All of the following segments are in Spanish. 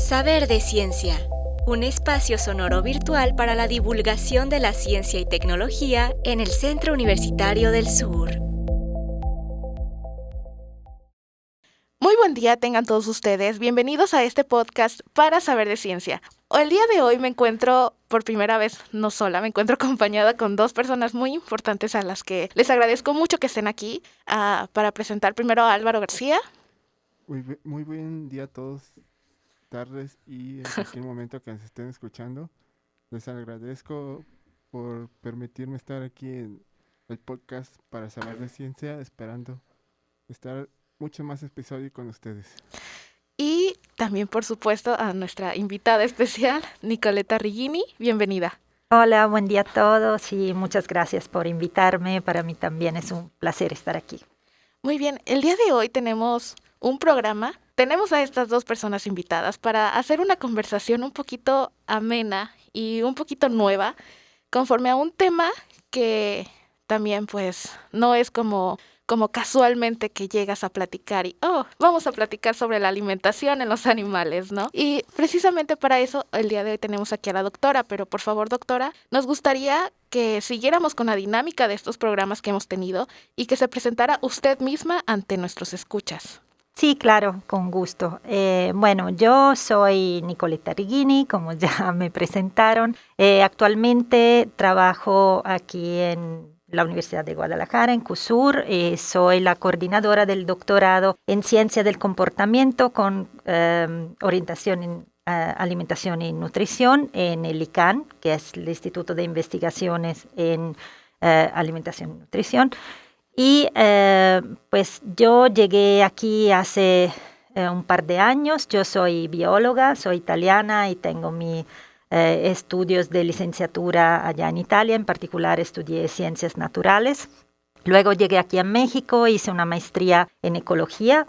Saber de Ciencia, un espacio sonoro virtual para la divulgación de la ciencia y tecnología en el Centro Universitario del Sur. Muy buen día tengan todos ustedes, bienvenidos a este podcast para Saber de Ciencia. El día de hoy me encuentro por primera vez no sola, me encuentro acompañada con dos personas muy importantes a las que les agradezco mucho que estén aquí para presentar primero a Álvaro García. Muy buen día a todos, tardes y en cualquier momento que nos estén escuchando. Les agradezco por permitirme estar aquí en el podcast para Saber de Ciencia, esperando estar mucho más episodio con ustedes. Y también, por supuesto, a nuestra invitada especial, Nicoleta Rigini. Bienvenida. Hola, buen día a todos y muchas gracias por invitarme. Para mí también es un placer estar aquí. Muy bien, el día de hoy tenemos un programa. Tenemos a estas dos personas invitadas para hacer una conversación un poquito amena y un poquito nueva, conforme a un tema que también pues no es como casualmente que llegas a platicar y vamos a platicar sobre la alimentación en los animales, ¿no? Y precisamente para eso el día de hoy tenemos aquí a la doctora, pero por favor, doctora, nos gustaría que siguiéramos con la dinámica de estos programas que hemos tenido y que se presentara usted misma ante nuestros escuchas. Sí, claro, con gusto. Bueno, yo soy Nicoleta Rigini, como ya me presentaron. Actualmente trabajo aquí en la Universidad de Guadalajara, en CUSUR. Soy la coordinadora del doctorado en Ciencia del Comportamiento con orientación en Alimentación y Nutrición en el ICANN, que es el Instituto de Investigaciones en Alimentación y Nutrición. Y pues yo llegué aquí hace un par de años. Yo soy bióloga, soy italiana y tengo mis estudios de licenciatura allá en Italia. En particular estudié ciencias naturales. Luego llegué aquí a México, hice una maestría en ecología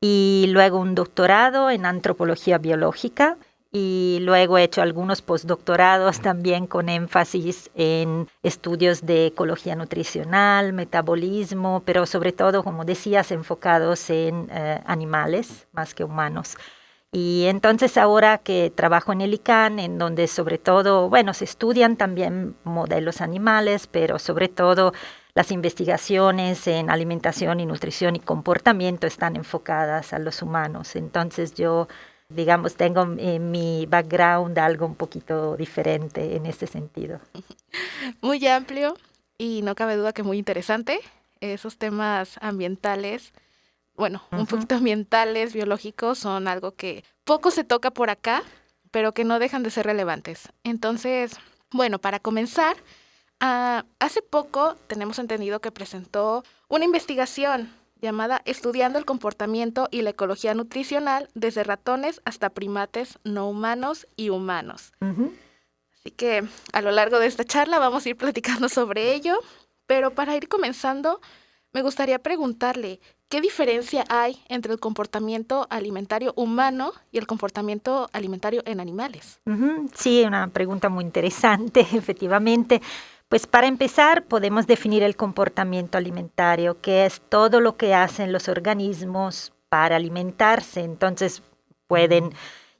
y luego un doctorado en antropología biológica. Y luego he hecho algunos postdoctorados también con énfasis en estudios de ecología nutricional, metabolismo, pero sobre todo, como decías, enfocados en animales más que humanos. Y entonces ahora que trabajo en el ICANN, en donde sobre todo, se estudian también modelos animales, pero sobre todo las investigaciones en alimentación y nutrición y comportamiento están enfocadas a los humanos. Entonces yo, digamos, tengo en mi background algo un poquito diferente en este sentido. Muy amplio y no cabe duda que muy interesante. Esos temas ambientales, un poquito ambientales, biológicos, son algo que poco se toca por acá, pero que no dejan de ser relevantes. Entonces, para comenzar, hace poco tenemos entendido que presentó una investigación llamada Estudiando el comportamiento y la ecología nutricional desde ratones hasta primates no humanos y humanos. Así que a lo largo de esta charla vamos a ir platicando sobre ello, pero para ir comenzando me gustaría preguntarle ¿qué diferencia hay entre el comportamiento alimentario humano y el comportamiento alimentario en animales? Sí, una pregunta muy interesante, efectivamente. Pues para empezar podemos definir el comportamiento alimentario, que es todo lo que hacen los organismos para alimentarse. Entonces pueden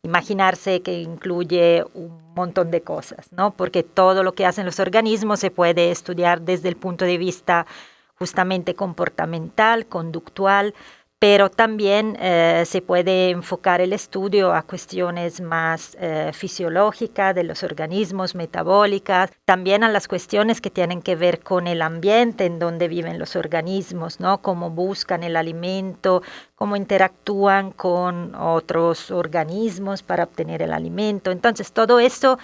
imaginarse que incluye un montón de cosas, ¿no? Porque todo lo que hacen los organismos se puede estudiar desde el punto de vista justamente comportamental, conductual, pero también se puede enfocar el estudio a cuestiones más fisiológicas de los organismos, metabólicas, también a las cuestiones que tienen que ver con el ambiente en donde viven los organismos, ¿no? Cómo buscan el alimento, cómo interactúan con otros organismos para obtener el alimento. Entonces, todo eso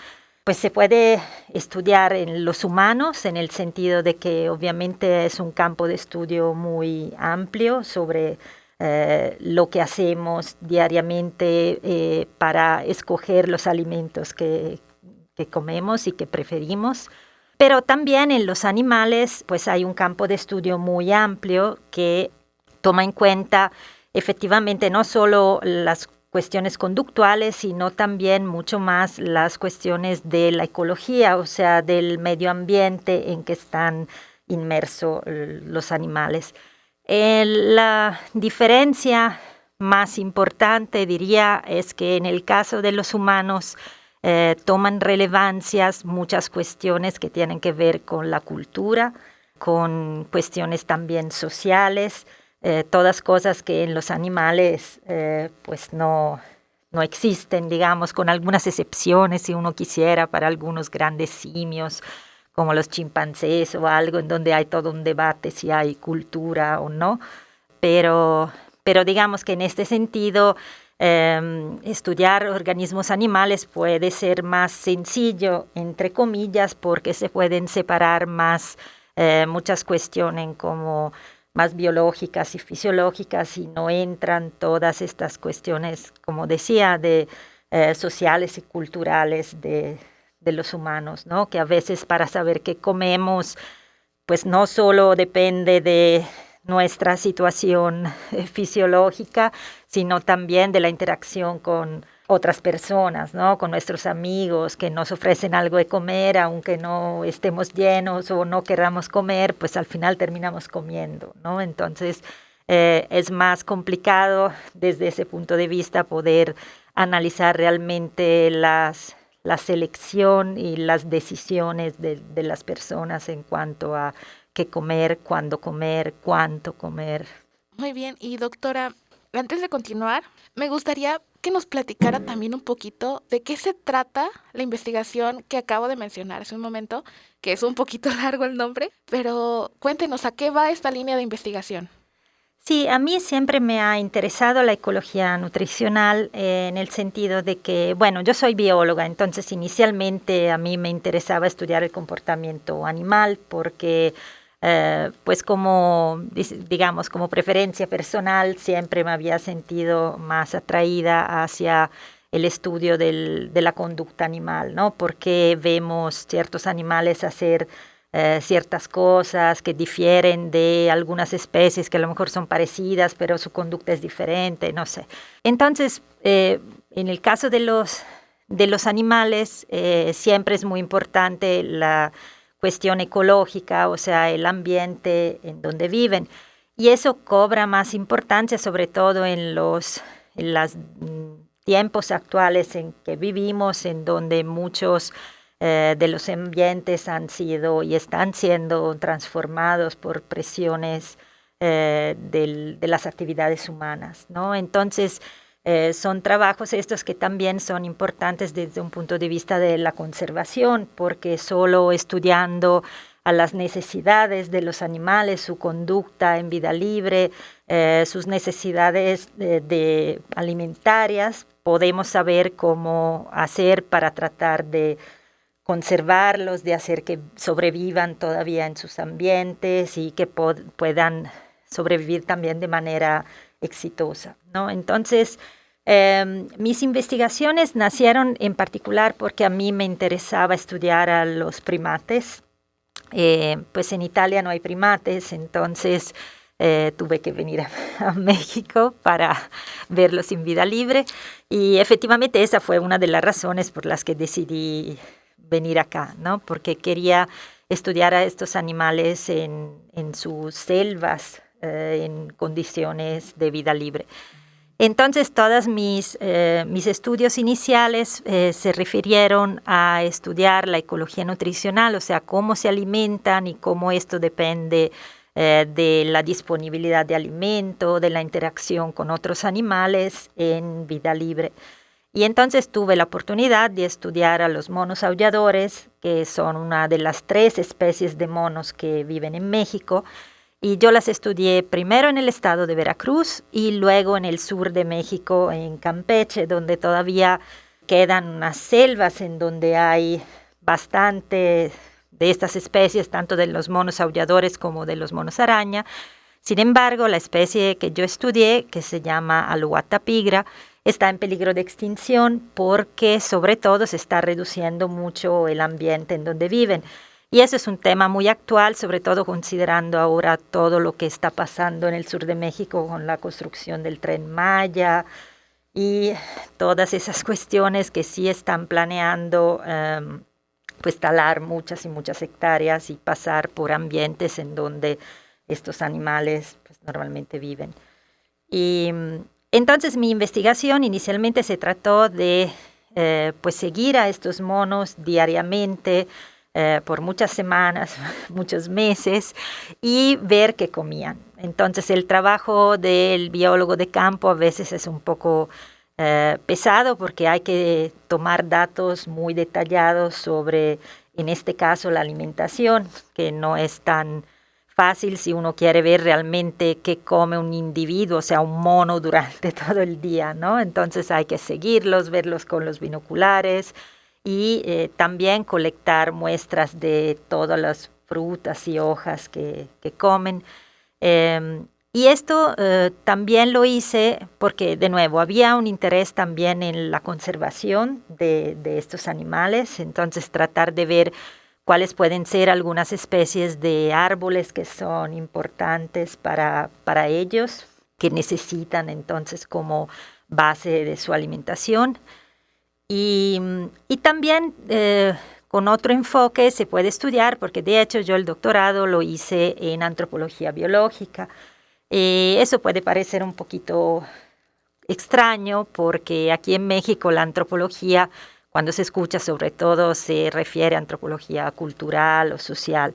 pues se puede estudiar en los humanos en el sentido de que obviamente es un campo de estudio muy amplio sobre lo que hacemos diariamente para escoger los alimentos que comemos y que preferimos. Pero también en los animales pues hay un campo de estudio muy amplio que toma en cuenta efectivamente no solo las cuestiones conductuales, sino también mucho más las cuestiones de la ecología, o sea, del medio ambiente en que están inmersos los animales. La diferencia más importante, diría, es que en el caso de los humanos toman relevancias muchas cuestiones que tienen que ver con la cultura, con cuestiones también sociales, todas cosas que en los animales pues no existen, digamos, con algunas excepciones, si uno quisiera, para algunos grandes simios, como los chimpancés o algo, en donde hay todo un debate si hay cultura o no. Pero digamos que en este sentido, estudiar organismos animales puede ser más sencillo, entre comillas, porque se pueden separar más muchas cuestiones como más biológicas y fisiológicas y no entran todas estas cuestiones, como decía, de sociales y culturales de los humanos, ¿no? Que a veces para saber qué comemos, pues no solo depende de nuestra situación fisiológica, sino también de la interacción con otras personas, ¿no? Con nuestros amigos que nos ofrecen algo de comer, aunque no estemos llenos o no queramos comer, pues al final terminamos comiendo, ¿no? Entonces es más complicado desde ese punto de vista poder analizar realmente la selección y las decisiones de las personas en cuanto a qué comer, cuándo comer, cuánto comer. Muy bien, y doctora, antes de continuar, me gustaría que nos platicara también un poquito de qué se trata la investigación que acabo de mencionar hace un momento, que es un poquito largo el nombre, pero cuéntenos, ¿a qué va esta línea de investigación? Sí, a mí siempre me ha interesado la ecología nutricional en el sentido de que, bueno, yo soy bióloga, entonces inicialmente a mí me interesaba estudiar el comportamiento animal porque, pues como, digamos, como preferencia personal, siempre me había sentido más atraída hacia el estudio de la conducta animal, ¿no? Porque vemos ciertos animales hacer ciertas cosas que difieren de algunas especies que a lo mejor son parecidas, pero su conducta es diferente, no sé. Entonces, en el caso de los animales, siempre es muy importante la cuestión ecológica, o sea, el ambiente en donde viven. Y eso cobra más importancia, sobre todo en los tiempos actuales en que vivimos, en donde muchos de los ambientes han sido y están siendo transformados por presiones de las actividades humanas, ¿no? Entonces, son trabajos estos que también son importantes desde un punto de vista de la conservación, porque solo estudiando a las necesidades de los animales, su conducta en vida libre, sus necesidades alimentarias, podemos saber cómo hacer para tratar de conservarlos, de hacer que sobrevivan todavía en sus ambientes y que puedan sobrevivir también de manera exitosa, ¿no? Entonces, mis investigaciones nacieron en particular porque a mí me interesaba estudiar a los primates. Pues en Italia no hay primates, entonces tuve que venir a México para verlos en vida libre y efectivamente esa fue una de las razones por las que decidí venir acá, ¿no? Porque quería estudiar a estos animales en sus selvas, en condiciones de vida libre. Entonces, todos mis estudios iniciales se refirieron a estudiar la ecología nutricional, o sea, cómo se alimentan y cómo esto depende de la disponibilidad de alimento, de la interacción con otros animales en vida libre. Y entonces tuve la oportunidad de estudiar a los monos aulladores, que son una de las 3 especies de monos que viven en México. Y yo las estudié primero en el estado de Veracruz y luego en el sur de México, en Campeche, donde todavía quedan unas selvas en donde hay bastante de estas especies, tanto de los monos aulladores como de los monos araña. Sin embargo, la especie que yo estudié, que se llama Alouatta pigra, está en peligro de extinción porque sobre todo se está reduciendo mucho el ambiente en donde viven. Y eso es un tema muy actual, sobre todo considerando ahora todo lo que está pasando en el sur de México con la construcción del Tren Maya y todas esas cuestiones que sí están planeando pues talar muchas y muchas hectáreas y pasar por ambientes en donde estos animales pues, normalmente viven. Y Entonces mi investigación inicialmente se trató de pues seguir a estos monos diariamente por muchas semanas, muchos meses y ver qué comían. Entonces el trabajo del biólogo de campo a veces es un poco pesado porque hay que tomar datos muy detallados sobre, en este caso, la alimentación, que no es tan fácil si uno quiere ver realmente qué come un individuo, o sea, un mono durante todo el día, ¿no? Entonces hay que seguirlos, verlos con los binoculares y también colectar muestras de todas las frutas y hojas que comen. Y esto también lo hice porque, de nuevo, había un interés también en la conservación de estos animales, entonces tratar de ver cuáles pueden ser algunas especies de árboles que son importantes para ellos, que necesitan entonces como base de su alimentación. Y también con otro enfoque se puede estudiar, porque de hecho yo el doctorado lo hice en antropología biológica. Eso puede parecer un poquito extraño porque aquí en México la antropología, cuando se escucha sobre todo, se refiere a antropología cultural o social.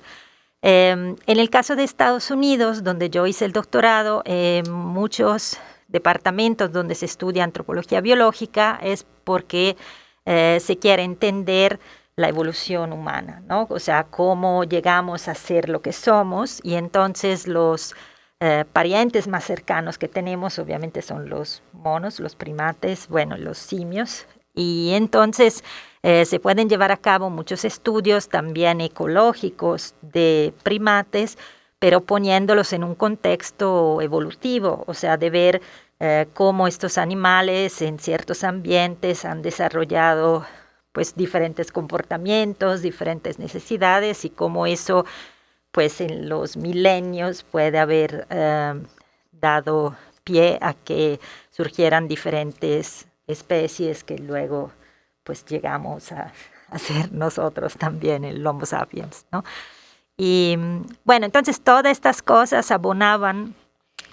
En el caso de Estados Unidos, donde yo hice el doctorado, muchos departamentos donde se estudia antropología biológica es porque se quiere entender la evolución humana, ¿no? O sea, cómo llegamos a ser lo que somos, y entonces los parientes más cercanos que tenemos obviamente son los monos, los primates, bueno, los simios, y entonces se pueden llevar a cabo muchos estudios también ecológicos de primates, pero poniéndolos en un contexto evolutivo, o sea, de ver cómo estos animales en ciertos ambientes han desarrollado pues diferentes comportamientos, diferentes necesidades, y cómo eso pues en los milenios puede haber dado pie a que surgieran diferentes especies que luego pues llegamos a ser nosotros también, el Homo sapiens, ¿no? Y bueno, entonces todas estas cosas abonaban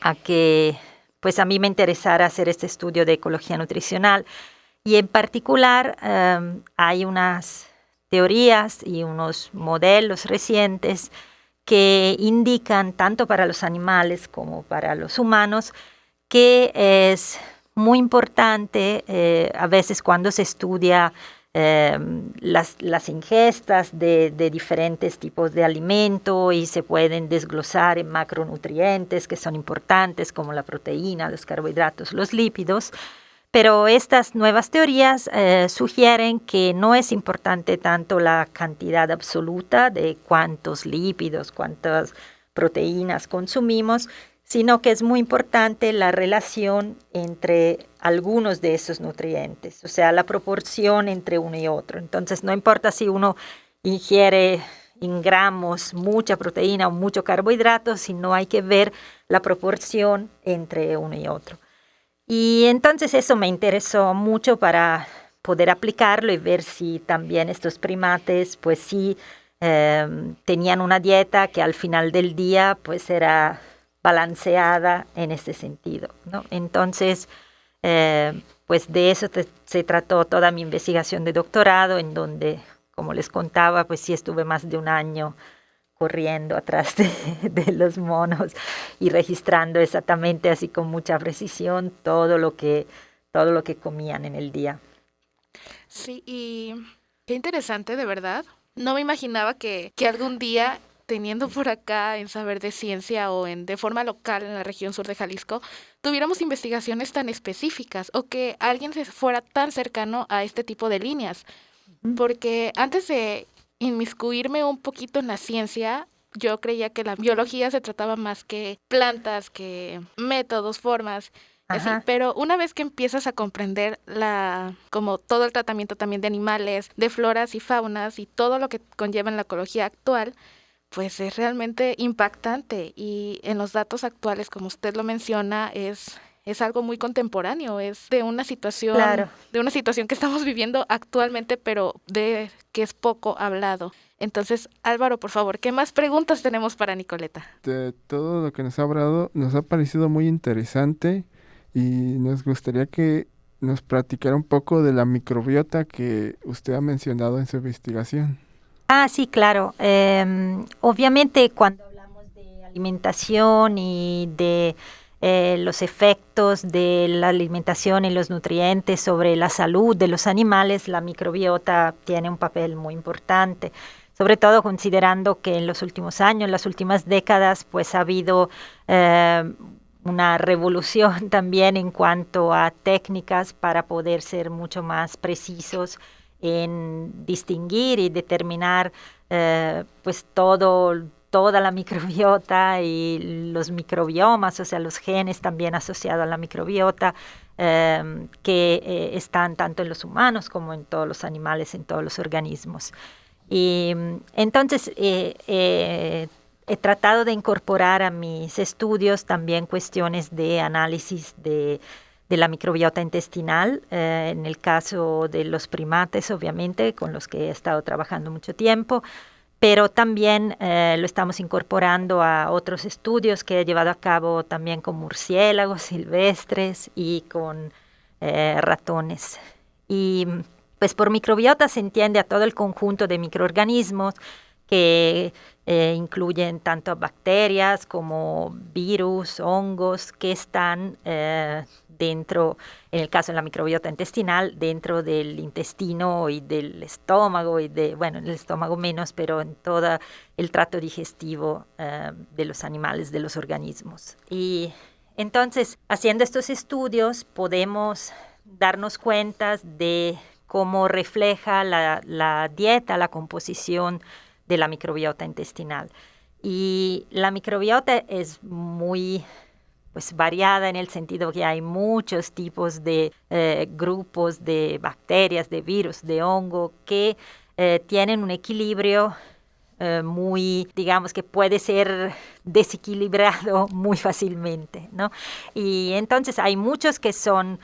a que pues a mí me interesara hacer este estudio de ecología nutricional, y en particular hay unas teorías y unos modelos recientes que indican, tanto para los animales como para los humanos, que es muy importante a veces cuando se estudia las ingestas de diferentes tipos de alimento, y se pueden desglosar en macronutrientes que son importantes como la proteína, los carbohidratos, los lípidos. Pero estas nuevas teorías sugieren que no es importante tanto la cantidad absoluta de cuántos lípidos, cuántas proteínas consumimos, sino que es muy importante la relación entre algunos de esos nutrientes, o sea, la proporción entre uno y otro. Entonces, no importa si uno ingiere en gramos mucha proteína o mucho carbohidrato, sino hay que ver la proporción entre uno y otro. Y entonces eso me interesó mucho para poder aplicarlo y ver si también estos primates pues sí tenían una dieta que al final del día pues era balanceada en este sentido, ¿no? Entonces pues de eso se trató toda mi investigación de doctorado, en donde, como les contaba, pues sí estuve más de un año corriendo atrás de los monos y registrando exactamente, así con mucha precisión, todo lo que comían en el día. Sí, y qué interesante, de verdad. No me imaginaba que algún día, teniendo por acá en Saber de Ciencia o de forma local en la región sur de Jalisco, tuviéramos investigaciones tan específicas, o que alguien se fuera tan cercano a este tipo de líneas. Porque antes de inmiscuirme un poquito en la ciencia, yo creía que la biología se trataba más que plantas, que métodos, formas, así. Pero una vez que empiezas a comprender como todo el tratamiento también de animales, de floras y faunas, y todo lo que conlleva en la ecología actual, pues es realmente impactante. Y en los datos actuales, como usted lo menciona, es algo muy contemporáneo, es de una situación, claro, de una situación que estamos viviendo actualmente, pero de que es poco hablado. Entonces, Álvaro, por favor, ¿qué más preguntas tenemos para Nicoleta? De todo lo que nos ha hablado, nos ha parecido muy interesante y nos gustaría que nos platicara un poco de la microbiota que usted ha mencionado en su investigación. Ah, sí, claro. Obviamente cuando hablamos de alimentación y de los efectos de la alimentación y los nutrientes sobre la salud de los animales, la microbiota tiene un papel muy importante, sobre todo considerando que en los últimos años, en las últimas décadas, pues ha habido una revolución también en cuanto a técnicas para poder ser mucho más precisos en distinguir y determinar pues toda la microbiota y los microbiomas, o sea, los genes también asociados a la microbiota, que están tanto en los humanos como en todos los animales, en todos los organismos. Y entonces he tratado de incorporar a mis estudios también cuestiones de análisis de la microbiota intestinal, en el caso de los primates, obviamente, con los que he estado trabajando mucho tiempo, pero también lo estamos incorporando a otros estudios que he llevado a cabo también con murciélagos silvestres y con ratones. Y pues por microbiota se entiende a todo el conjunto de microorganismos que incluyen tanto bacterias como virus, hongos, que están dentro, en el caso de la microbiota intestinal, dentro del intestino y del estómago, bueno, en el estómago menos, pero en todo el tracto digestivo de los animales, de los organismos. Y entonces, haciendo estos estudios, podemos darnos cuenta de cómo refleja la dieta, la composición de la microbiota intestinal. Y la microbiota es muy pues variada en el sentido que hay muchos tipos de grupos de bacterias, de virus, de hongo que tienen un equilibrio muy, digamos que puede ser desequilibrado muy fácilmente, ¿no? Y entonces hay muchos que son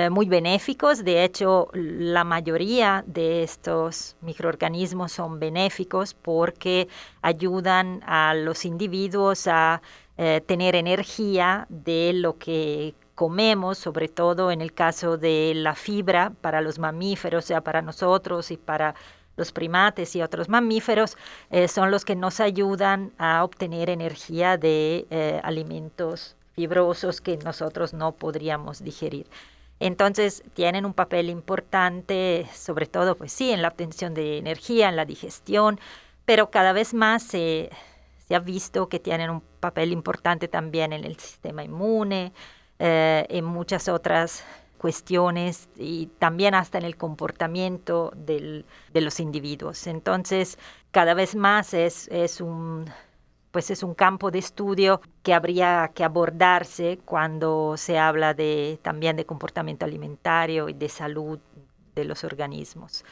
muy benéficos. De hecho, la mayoría de estos microorganismos son benéficos porque ayudan a los individuos a tener energía de lo que comemos, sobre todo en el caso de la fibra para los mamíferos, o sea, para nosotros y para los primates y otros mamíferos, son los que nos ayudan a obtener energía de alimentos fibrosos que nosotros no podríamos digerir. Entonces tienen un papel importante, sobre todo, pues sí, en la obtención de energía, en la digestión, pero cada vez más se ha visto que tienen un papel importante también en el sistema inmune, en muchas otras cuestiones y también hasta en el comportamiento de los individuos. Entonces, cada vez más es un campo de estudio que habría que abordarse cuando se habla también de comportamiento alimentario y de salud de los organismos.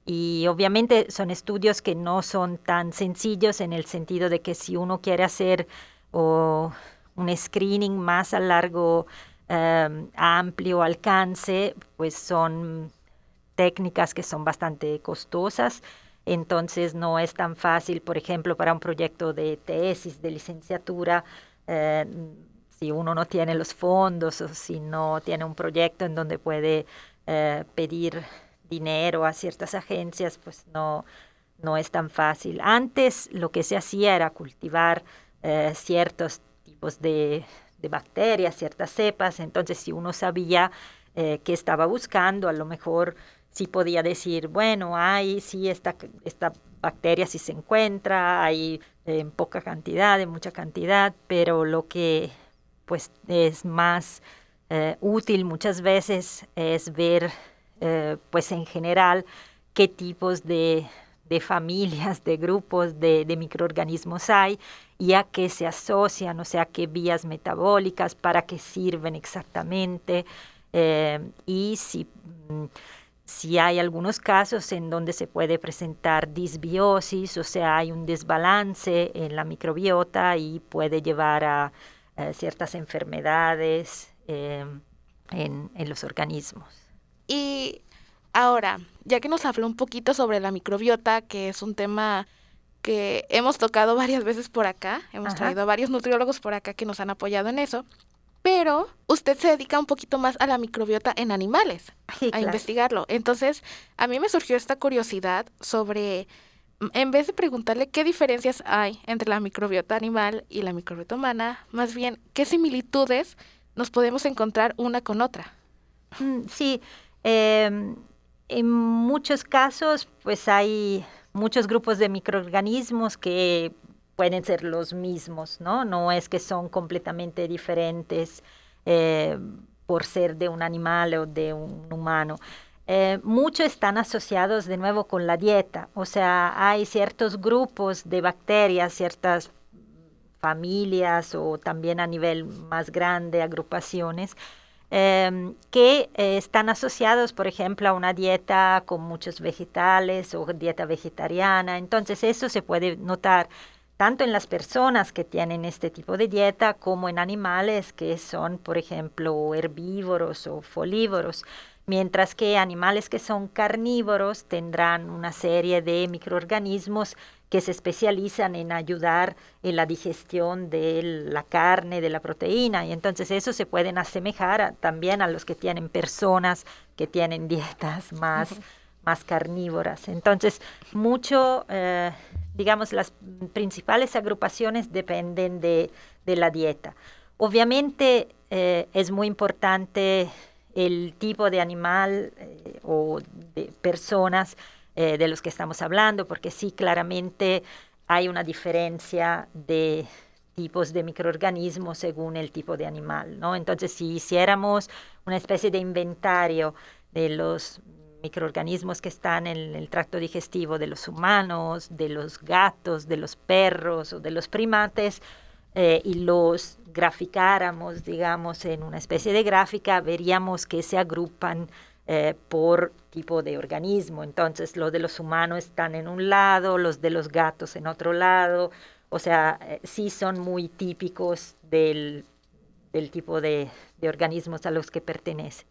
Y obviamente son estudios que no son tan sencillos en el sentido de que si uno quiere hacer un screening más a largo amplio alcance, pues son técnicas que son bastante costosas, entonces no es tan fácil, por ejemplo, para un proyecto de tesis, de licenciatura, si uno no tiene los fondos o si no tiene un proyecto en donde puede pedir dinero a ciertas agencias, pues no es tan fácil. Antes lo que se hacía era cultivar ciertos tipos de bacterias, ciertas cepas, entonces si uno sabía qué estaba buscando, a lo mejor sí podía decir, bueno, sí, esta bacteria sí se encuentra, hay en poca cantidad, en mucha cantidad, pero lo que pues es más útil muchas veces es ver pues en general qué tipos de familias, de grupos de microorganismos hay y a qué se asocian, o sea, qué vías metabólicas, para qué sirven exactamente, y si hay algunos casos en donde se puede presentar disbiosis, o sea, hay un desbalance en la microbiota y puede llevar a ciertas enfermedades en los organismos. Y ahora, ya que nos habló un poquito sobre la microbiota, que es un tema que hemos tocado varias veces por acá, hemos traído a varios nutriólogos por acá que nos han apoyado en eso, pero usted se dedica un poquito más a la microbiota en animales, Sí, a claro. investigarlo. Entonces, a mí me surgió esta curiosidad sobre, en vez de preguntarle qué diferencias hay entre la microbiota animal y la microbiota humana, más bien, qué similitudes nos podemos encontrar una con otra. Sí, en muchos casos, pues hay muchos grupos de microorganismos que pueden ser los mismos, ¿no? No es que son completamente diferentes eh, por ser de un animal o de un humano. Muchos están asociados de nuevo con la dieta, o sea, hay ciertos grupos de bacterias, ciertas familias o también a nivel más grande, agrupaciones, que están asociados, por ejemplo, a una dieta con muchos vegetales o dieta vegetariana. Entonces, eso se puede notar tanto en las personas que tienen este tipo de dieta como en animales que son, por ejemplo, herbívoros o folívoros. Mientras que animales que son carnívoros tendrán una serie de microorganismos que se especializan en ayudar en la digestión de la carne, de la proteína, y entonces eso se pueden asemejar también a los que tienen personas que tienen dietas más carnívoras. Entonces, mucho, digamos, las principales agrupaciones dependen de la dieta. Obviamente es muy importante el tipo de animal o de personas de los que estamos hablando, porque sí, claramente hay una diferencia de tipos de microorganismos según el tipo de animal, ¿no? Entonces, si hiciéramos una especie de inventario de los microorganismos que están en el tracto digestivo de los humanos, de los gatos, de los perros o de los primates, y los graficáramos, digamos, en una especie de gráfica, veríamos que se agrupan por tipo de organismo. Entonces, los de los humanos están en un lado, los de los gatos en otro lado. O sea, sí son muy típicos del tipo de organismos a los que pertenecen.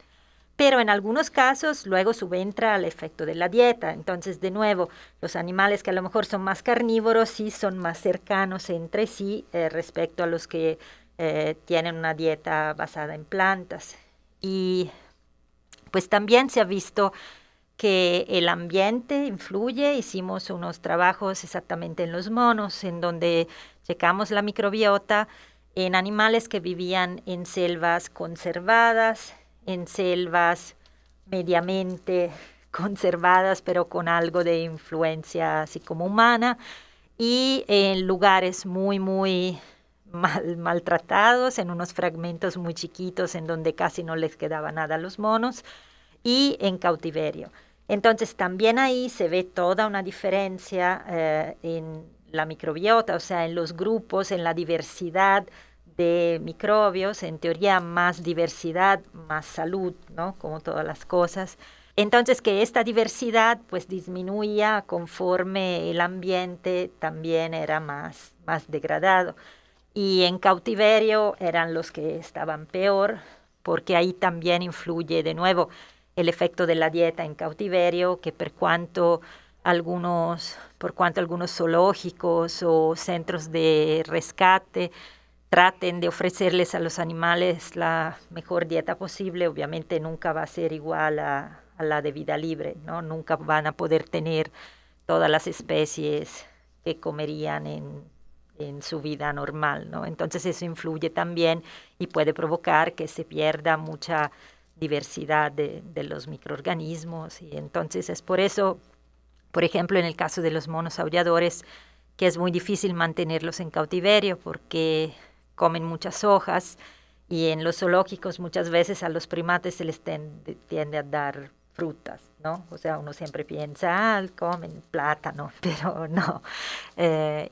Pero en algunos casos luego subentra el efecto de la dieta. Entonces, de nuevo, los animales que a lo mejor son más carnívoros sí son más cercanos entre sí respecto a los que tienen una dieta basada en plantas. Y pues también se ha visto que el ambiente influye. Hicimos unos trabajos exactamente en los monos, en donde checamos la microbiota en animales que vivían en selvas conservadas, en selvas mediamente conservadas, pero con algo de influencia así como humana, y en lugares muy maltratados, en unos fragmentos muy chiquitos en donde casi no les quedaba nada a los monos, y en cautiverio. Entonces también ahí se ve toda una diferencia en la microbiota, o sea, en los grupos, en la diversidad de microbios, en teoría más diversidad, más salud, ¿no? Como todas las cosas. Entonces que esta diversidad pues disminuía conforme el ambiente también era más degradado. Y en cautiverio eran los que estaban peor, porque ahí también influye de nuevo el efecto de la dieta en cautiverio, que por cuanto algunos zoológicos o centros de rescate traten de ofrecerles a los animales la mejor dieta posible, obviamente nunca va a ser igual a la de vida libre, ¿no? Nunca van a poder tener todas las especies que comerían en su vida normal, ¿no? Entonces eso influye también y puede provocar que se pierda mucha diversidad de los microorganismos, y entonces es por eso, por ejemplo, en el caso de los monos aulladores, que es muy difícil mantenerlos en cautiverio porque comen muchas hojas, y en los zoológicos muchas veces a los primates se les tiende a dar frutas, ¿no? O sea, uno siempre piensa, comen plátano, pero no.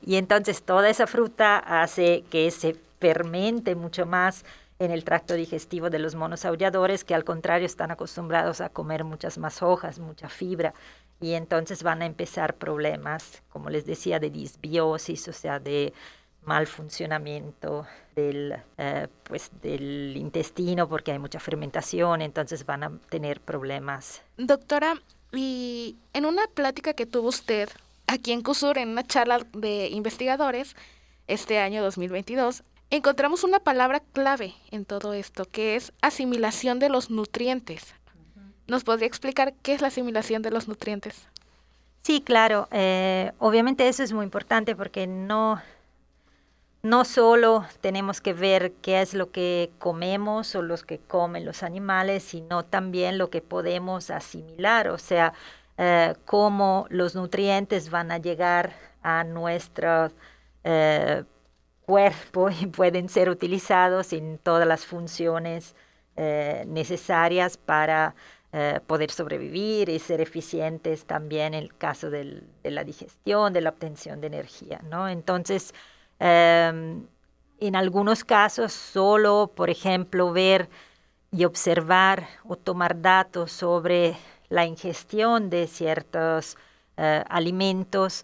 Y entonces toda esa fruta hace que se fermente mucho más en el tracto digestivo de los monos aulladores, que al contrario están acostumbrados a comer muchas más hojas, mucha fibra, y entonces van a empezar problemas, como les decía, de disbiosis, o sea, de mal funcionamiento del intestino, porque hay mucha fermentación, entonces van a tener problemas. Doctora, y en una plática que tuvo usted aquí en CUSUR, en una charla de investigadores, este año 2022, encontramos una palabra clave en todo esto, que es asimilación de los nutrientes. ¿Nos podría explicar qué es la asimilación de los nutrientes? Sí, claro. Obviamente eso es muy importante porque no solo tenemos que ver qué es lo que comemos o los que comen los animales, sino también lo que podemos asimilar, o sea, cómo los nutrientes van a llegar a nuestro cuerpo y pueden ser utilizados en todas las funciones necesarias para poder sobrevivir y ser eficientes también en el caso de la digestión, de la obtención de energía, ¿no? Entonces, en algunos casos, solo, por ejemplo, ver y observar o tomar datos sobre la ingestión de ciertos alimentos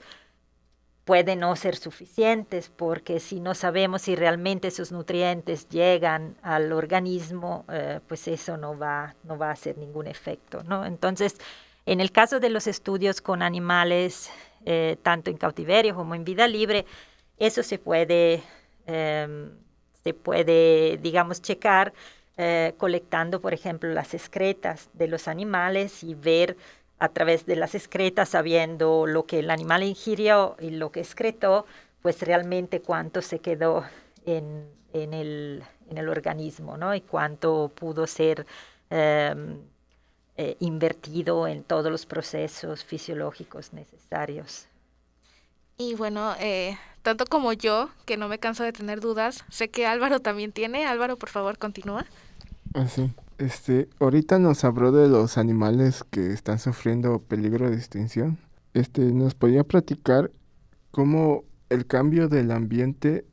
puede no ser suficientes, porque si no sabemos si realmente esos nutrientes llegan al organismo, pues eso no va a hacer ningún efecto, ¿no? Entonces, en el caso de los estudios con animales, tanto en cautiverio como en vida libre, eso se puede, digamos, checar colectando, por ejemplo, las excretas de los animales y ver a través de las excretas, sabiendo lo que el animal ingirió y lo que excretó, pues realmente cuánto se quedó en el organismo, ¿no? Y cuánto pudo ser invertido en todos los procesos fisiológicos necesarios. Y bueno, tanto como yo, que no me canso de tener dudas, sé que Álvaro también tiene. Álvaro, por favor, continúa. Así. Ahorita nos habló de los animales que están sufriendo peligro de extinción. ¿Nos podría platicar cómo el cambio del ambiente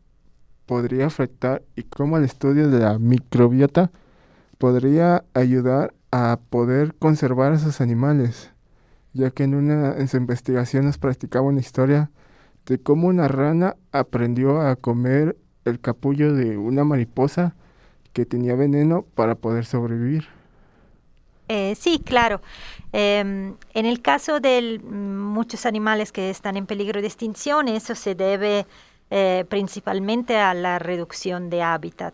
podría afectar y cómo el estudio de la microbiota podría ayudar a poder conservar a esos animales? Ya que en su investigación nos practicaba una historia de cómo una rana aprendió a comer el capullo de una mariposa que tenía veneno para poder sobrevivir. Sí, claro. En el caso de muchos animales que están en peligro de extinción, eso se debe principalmente a la reducción de hábitat,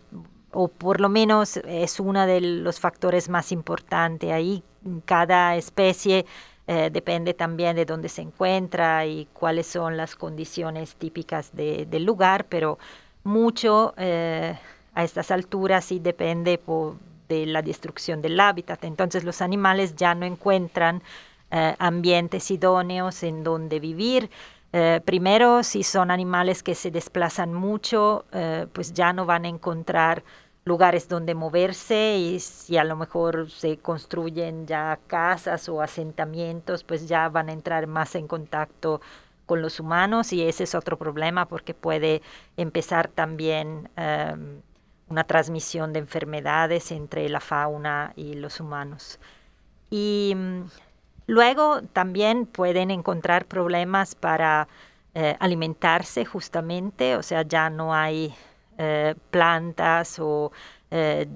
o por lo menos es uno de los factores más importantes. Ahí cada especie depende también de dónde se encuentra y cuáles son las condiciones típicas del lugar, pero mucho a estas alturas sí depende de la destrucción del hábitat. Entonces los animales ya no encuentran ambientes idóneos en donde vivir. Primero, si son animales que se desplazan mucho, pues ya no van a encontrar lugares donde moverse, y si a lo mejor se construyen ya casas o asentamientos, pues ya van a entrar más en contacto con los humanos, y ese es otro problema porque puede empezar también una transmisión de enfermedades entre la fauna y los humanos. Y luego también pueden encontrar problemas para alimentarse justamente, o sea, ya no hay plantas o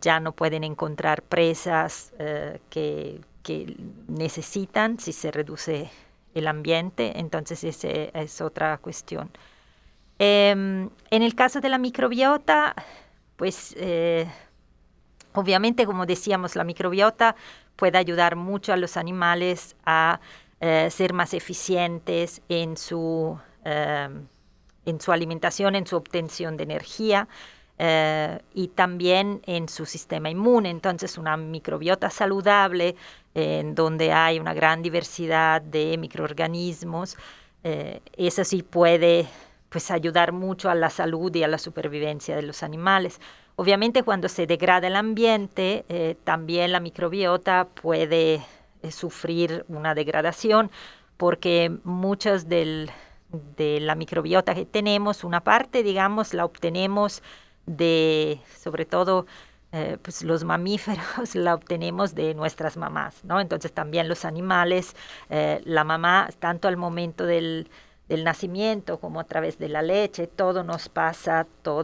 ya no pueden encontrar presas que necesitan si se reduce el ambiente, entonces esa es otra cuestión. En el caso de la microbiota, pues obviamente, como decíamos, la microbiota puede ayudar mucho a los animales a ser más eficientes en su alimentación, en su obtención de energía y también en su sistema inmune. Entonces, una microbiota saludable en donde hay una gran diversidad de microorganismos, eso sí puede pues ayudar mucho a la salud y a la supervivencia de los animales. Obviamente, cuando se degrada el ambiente, también la microbiota puede sufrir una degradación, porque muchas de la microbiota que tenemos, una parte, digamos, la obtenemos sobre todo, pues los mamíferos la obtenemos de nuestras mamás, ¿no? Entonces también los animales, la mamá, tanto al momento del nacimiento como a través de la leche, todo nos pasa, o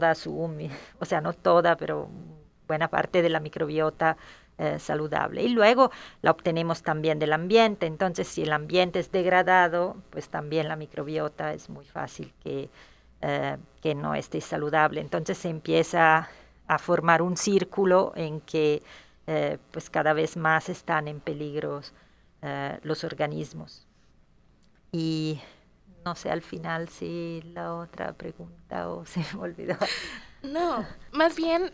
sea, no toda, pero buena parte de la microbiota saludable. Y luego la obtenemos también del ambiente. Entonces, si el ambiente es degradado, pues también la microbiota es muy fácil que que no esté saludable. Entonces se empieza a formar un círculo en que pues cada vez más están en peligro los organismos. Y no sé al final si la otra pregunta o se me olvidó. No, más bien,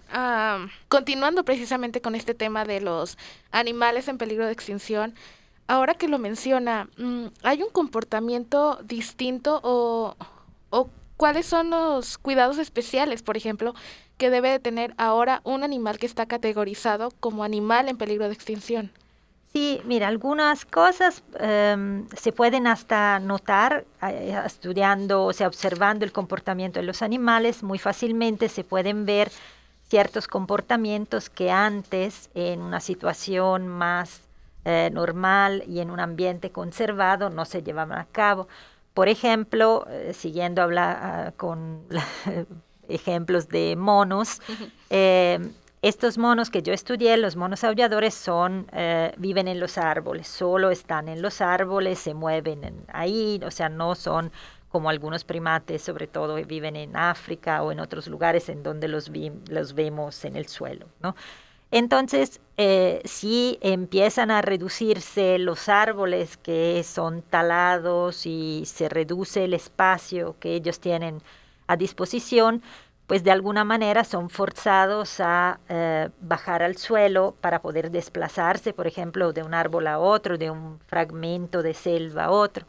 continuando precisamente con este tema de los animales en peligro de extinción, ahora que lo menciona, ¿hay un comportamiento distinto o cuáles son los cuidados especiales, por ejemplo, que debe de tener ahora un animal que está categorizado como animal en peligro de extinción? Sí, mira, algunas cosas se pueden hasta notar estudiando, o sea, observando el comportamiento de los animales. Muy fácilmente se pueden ver ciertos comportamientos que antes, en una situación más normal y en un ambiente conservado, no se llevaban a cabo. Por ejemplo, siguiendo con ejemplos de monos, estos monos que yo estudié, los monos aulladores, viven en los árboles, solo están en los árboles, se mueven ahí, o sea, no son como algunos primates, sobre todo viven en África o en otros lugares en donde los vemos en el suelo, ¿no? Entonces, si empiezan a reducirse los árboles que son talados y se reduce el espacio que ellos tienen a disposición, pues de alguna manera son forzados a bajar al suelo para poder desplazarse, por ejemplo, de un árbol a otro, de un fragmento de selva a otro.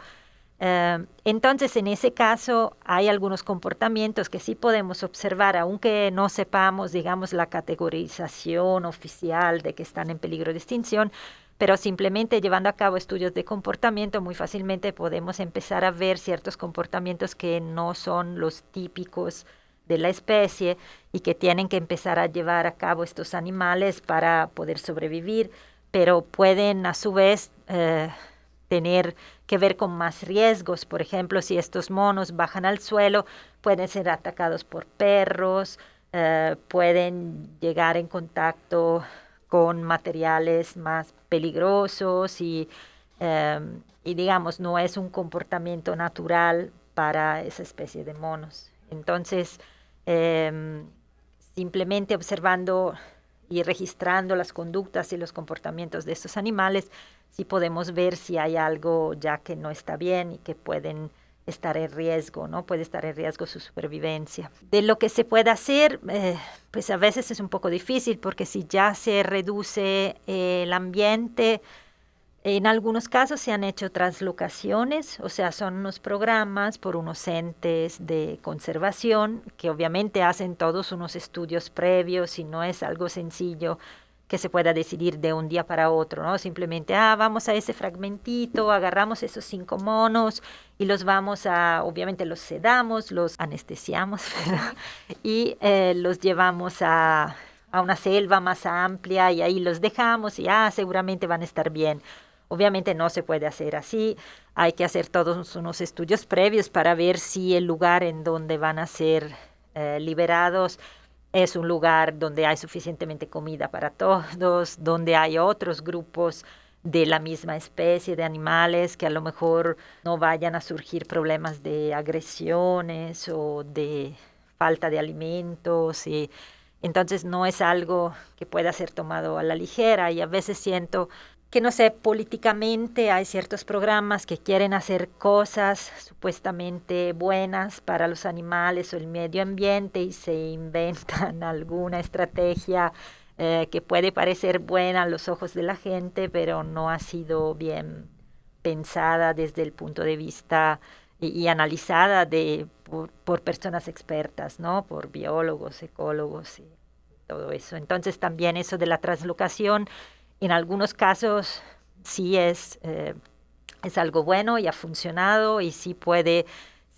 Entonces, en ese caso, hay algunos comportamientos que sí podemos observar, aunque no sepamos, digamos, la categorización oficial de que están en peligro de extinción, pero simplemente llevando a cabo estudios de comportamiento, muy fácilmente podemos empezar a ver ciertos comportamientos que no son los típicos de la especie y que tienen que empezar a llevar a cabo estos animales para poder sobrevivir, pero pueden a su vez tener que ver con más riesgos. Por ejemplo, si estos monos bajan al suelo, pueden ser atacados por perros, pueden llegar en contacto con materiales más peligrosos y digamos, no es un comportamiento natural para esa especie de monos. Entonces, simplemente observando y registrando las conductas y los comportamientos de estos animales, sí podemos ver si hay algo ya que no está bien y que pueden estar en riesgo, ¿no? Puede estar en riesgo su supervivencia. De lo que se puede hacer, pues a veces es un poco difícil porque si ya se reduce el ambiente, en algunos casos se han hecho translocaciones, o sea, son unos programas por unos entes de conservación que obviamente hacen todos unos estudios previos y no es algo sencillo que se pueda decidir de un día para otro, ¿no? Simplemente, vamos a ese fragmentito, agarramos esos 5 monos y obviamente los sedamos, los anestesiamos, ¿verdad? Y los llevamos a una selva más amplia y ahí los dejamos y seguramente van a estar bien. Obviamente no se puede hacer así, hay que hacer todos unos estudios previos para ver si el lugar en donde van a ser liberados es un lugar donde hay suficientemente comida para todos, donde hay otros grupos de la misma especie de animales que a lo mejor no vayan a surgir problemas de agresiones o de falta de alimentos. Y entonces no es algo que pueda ser tomado a la ligera y a veces siento que, no sé, políticamente hay ciertos programas que quieren hacer cosas supuestamente buenas para los animales o el medio ambiente y se inventan alguna estrategia que puede parecer buena a los ojos de la gente, pero no ha sido bien pensada desde el punto de vista y analizada por personas expertas, ¿no? Por biólogos, ecólogos y todo eso. Entonces también eso de la translocación, en algunos casos sí es algo bueno y ha funcionado y sí puede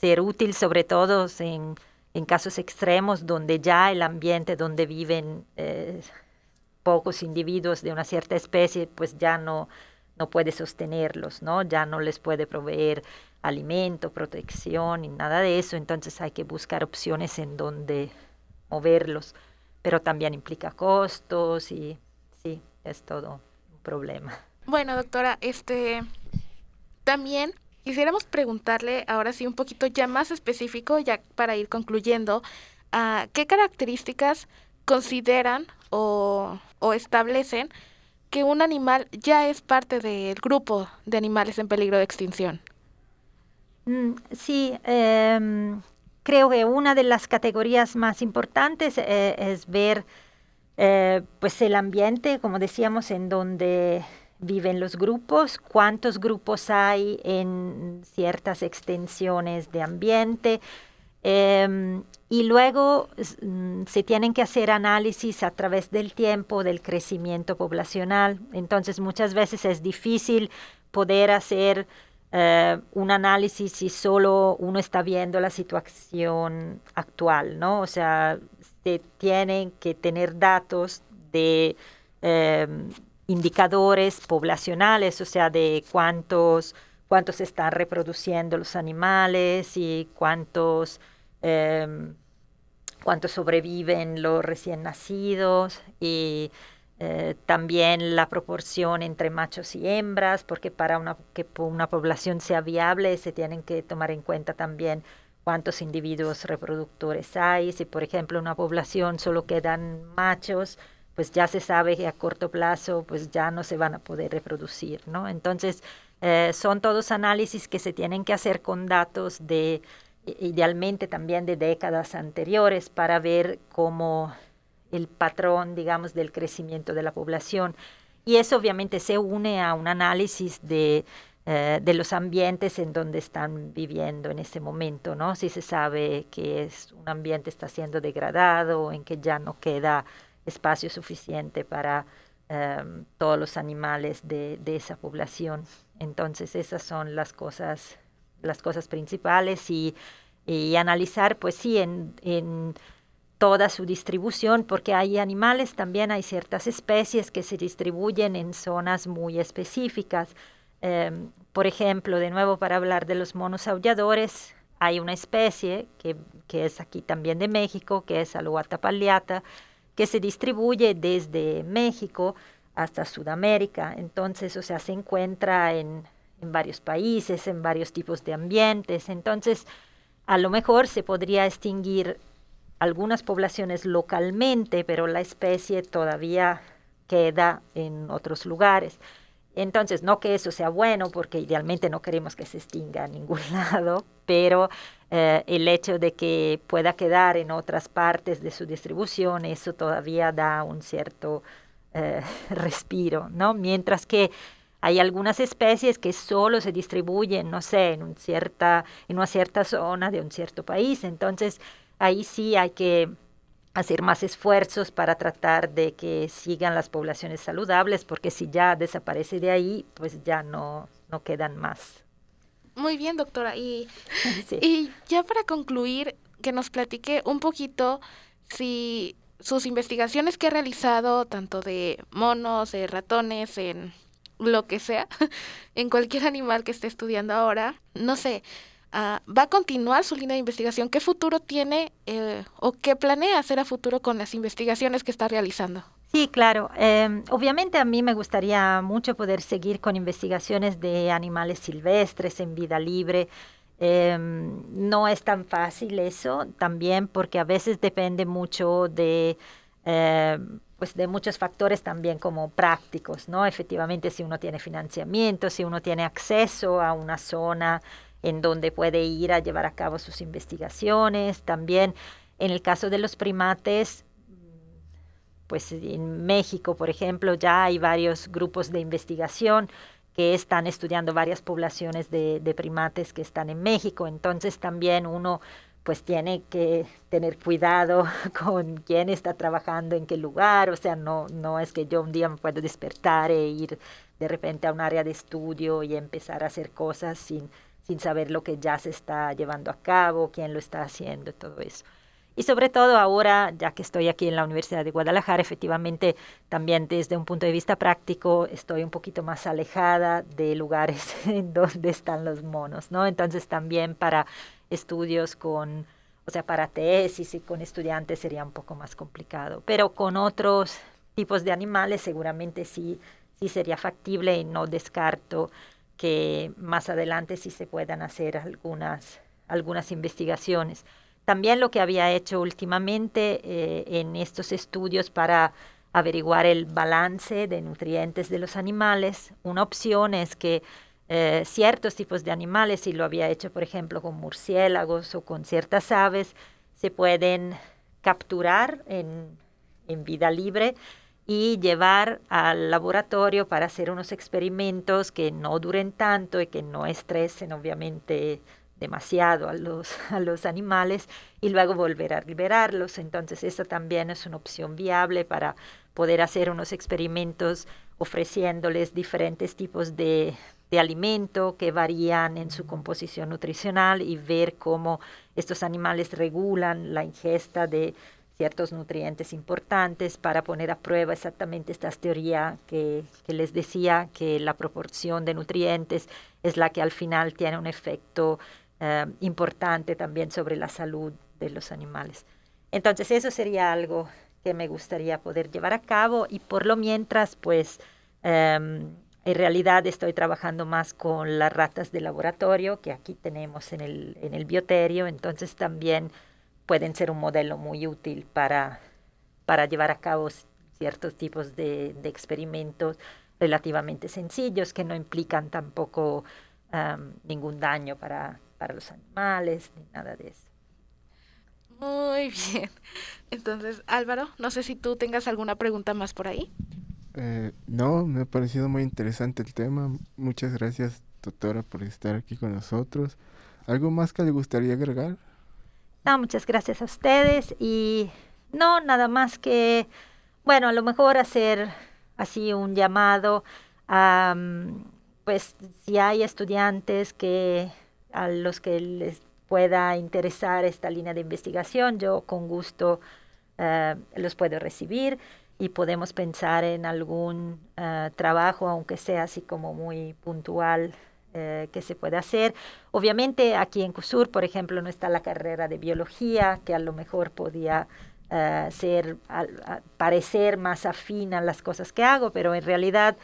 ser útil, sobre todo en casos extremos donde ya el ambiente donde viven pocos individuos de una cierta especie, pues ya no puede sostenerlos, ¿no? Ya no les puede proveer alimento, protección y nada de eso. Entonces hay que buscar opciones en donde moverlos, pero también implica costos y sí, es todo un problema. Bueno, doctora, también Quisiéramos preguntarle ahora sí un poquito ya más específico, ya para ir concluyendo, ¿qué características consideran o establecen que un animal ya es parte del grupo de animales en peligro de extinción? Sí, creo que una de las categorías más importantes es ver pues el ambiente, como decíamos, en donde viven los grupos, cuántos grupos hay en ciertas extensiones de ambiente. Y luego se tienen que hacer análisis a través del tiempo del crecimiento poblacional. Entonces muchas veces es difícil poder hacer un análisis si solo uno está viendo la situación actual, ¿no? O sea, se tienen que tener datos de indicadores poblacionales, o sea, de cuántos están reproduciendo los animales y cuántos sobreviven los recién nacidos y también la proporción entre machos y hembras, porque para que una población sea viable se tienen que tomar en cuenta también cuántos individuos reproductores hay. Si, por ejemplo, en una población solo quedan machos, pues ya se sabe que a corto plazo pues ya no se van a poder reproducir, ¿no? Entonces, son todos análisis que se tienen que hacer con datos idealmente también de décadas anteriores para ver cómo el patrón, digamos, del crecimiento de la población. Y eso obviamente se une a un análisis de los ambientes en donde están viviendo en ese momento, ¿no? Si se sabe que un ambiente está siendo degradado, en que ya no queda espacio suficiente para todos los animales de esa población. Entonces esas son las cosas principales y analizar, pues sí, en toda su distribución, porque hay animales, también hay ciertas especies que se distribuyen en zonas muy específicas. Por ejemplo, de nuevo para hablar de los monos aulladores, hay una especie que es aquí también de México, que es Alouatta palliata, que se distribuye desde México hasta Sudamérica. Entonces, o sea, se encuentra en varios países, en varios tipos de ambientes. Entonces, a lo mejor se podría extinguir algunas poblaciones localmente, pero la especie todavía queda en otros lugares. Entonces, no que eso sea bueno, porque idealmente no queremos que se extinga en ningún lado, pero el hecho de que pueda quedar en otras partes de su distribución, eso todavía da un cierto respiro, ¿no? Mientras que hay algunas especies que solo se distribuyen, no sé, en una cierta zona de un cierto país. Entonces, ahí sí hay que hacer más esfuerzos para tratar de que sigan las poblaciones saludables, porque si ya desaparece de ahí, pues ya no quedan más. Muy bien, doctora. Sí. Y ya para concluir, que nos platique un poquito si sus investigaciones que ha realizado, tanto de monos, de ratones, en lo que sea, en cualquier animal que esté estudiando ahora, no sé, ¿va a continuar su línea de investigación? ¿Qué futuro tiene o qué planea hacer a futuro con las investigaciones que está realizando? Sí, claro. Obviamente a mí me gustaría mucho poder seguir con investigaciones de animales silvestres en vida libre. No es tan fácil eso también porque a veces depende mucho pues de muchos factores también como prácticos, ¿no? Efectivamente, si uno tiene financiamiento, si uno tiene acceso a una zona en donde puede ir a llevar a cabo sus investigaciones. También en el caso de los primates, pues en México, por ejemplo, ya hay varios grupos de investigación que están estudiando varias poblaciones de primates que están en México. Entonces también uno pues tiene que tener cuidado con quién está trabajando en qué lugar. O sea, no es que yo un día me puedo despertar e ir de repente a un área de estudio y empezar a hacer cosas sin saber lo que ya se está llevando a cabo, quién lo está haciendo, todo eso. Y sobre todo ahora, ya que estoy aquí en la Universidad de Guadalajara, efectivamente también desde un punto de vista práctico estoy un poquito más alejada de lugares en donde están los monos, ¿no? Entonces también para estudios para tesis y con estudiantes sería un poco más complicado. Pero con otros tipos de animales seguramente sí sería factible y no descarto que más adelante sí se puedan hacer algunas investigaciones. También lo que había hecho últimamente en estos estudios para averiguar el balance de nutrientes de los animales, una opción es que ciertos tipos de animales, y lo había hecho por ejemplo con murciélagos o con ciertas aves, se pueden capturar en vida libre y llevar al laboratorio para hacer unos experimentos que no duren tanto y que no estresen obviamente demasiado a los animales, y luego volver a liberarlos. Entonces esa también es una opción viable para poder hacer unos experimentos ofreciéndoles diferentes tipos de alimento que varían en su composición nutricional y ver cómo estos animales regulan la ingesta de ciertos nutrientes importantes para poner a prueba exactamente esta teoría que les decía, que la proporción de nutrientes es la que al final tiene un efecto importante también sobre la salud de los animales. Entonces eso sería algo que me gustaría poder llevar a cabo, y por lo mientras pues en realidad estoy trabajando más con las ratas de laboratorio que aquí tenemos en el bioterio, entonces también pueden ser un modelo muy útil para llevar a cabo ciertos tipos de experimentos relativamente sencillos que no implican tampoco ningún daño para los animales ni nada de eso. Muy bien. Entonces, Álvaro, no sé si tú tengas alguna pregunta más por ahí. No, me ha parecido muy interesante el tema. Muchas gracias, doctora, por estar aquí con nosotros. ¿Algo más que le gustaría agregar? No, muchas gracias a ustedes, y no, nada más que, bueno, a lo mejor hacer así un llamado a, pues, si hay estudiantes a los que les pueda interesar esta línea de investigación, yo con gusto los puedo recibir y podemos pensar en algún trabajo, aunque sea así como muy puntual, que se puede hacer. Obviamente aquí en CUSUR, por ejemplo, no está la carrera de biología, que a lo mejor podía parecer más afín a las cosas que hago, pero en realidad,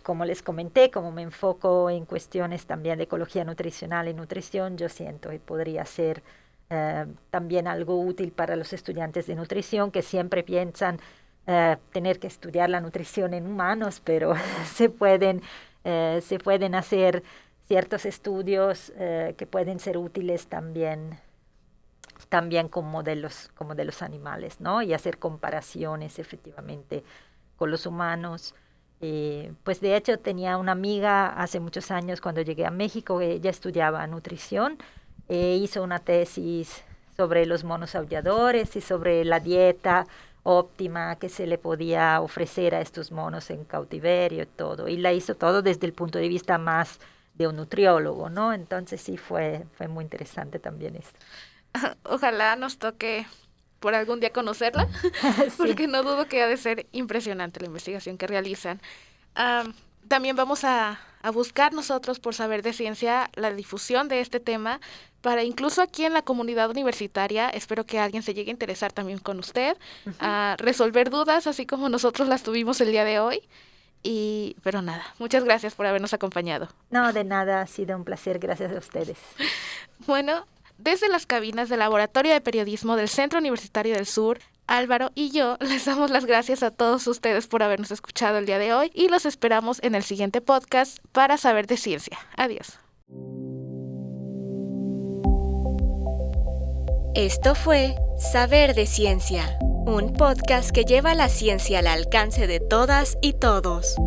como les comenté, como me enfoco en cuestiones también de ecología nutricional y nutrición, yo siento que podría ser también algo útil para los estudiantes de nutrición que siempre piensan tener que estudiar la nutrición en humanos, pero se pueden hacer ciertos estudios que pueden ser útiles también como de los animales, ¿no? Y hacer comparaciones efectivamente con los humanos. Pues de hecho tenía una amiga hace muchos años cuando llegué a México, ella estudiaba nutrición, hizo una tesis sobre los monos aulladores y sobre la dieta óptima que se le podía ofrecer a estos monos en cautiverio y todo, y la hizo todo desde el punto de vista más de un nutriólogo, ¿no? Entonces sí fue muy interesante también esto. Ojalá nos toque por algún día conocerla, sí. Porque no dudo que ha de ser impresionante la investigación que realizan. También vamos a buscar nosotros por Saber de Ciencia la difusión de este tema para incluso aquí en la comunidad universitaria. Espero que alguien se llegue a interesar también con usted, a resolver dudas así como nosotros las tuvimos el día de hoy. Pero nada, muchas gracias por habernos acompañado. No, de nada, ha sido un placer, gracias a ustedes. Bueno, desde las cabinas del Laboratorio de Periodismo del Centro Universitario del Sur, Álvaro y yo les damos las gracias a todos ustedes por habernos escuchado el día de hoy y los esperamos en el siguiente podcast para Saber de Ciencia. Adiós. Esto fue Saber de Ciencia, un podcast que lleva la ciencia al alcance de todas y todos.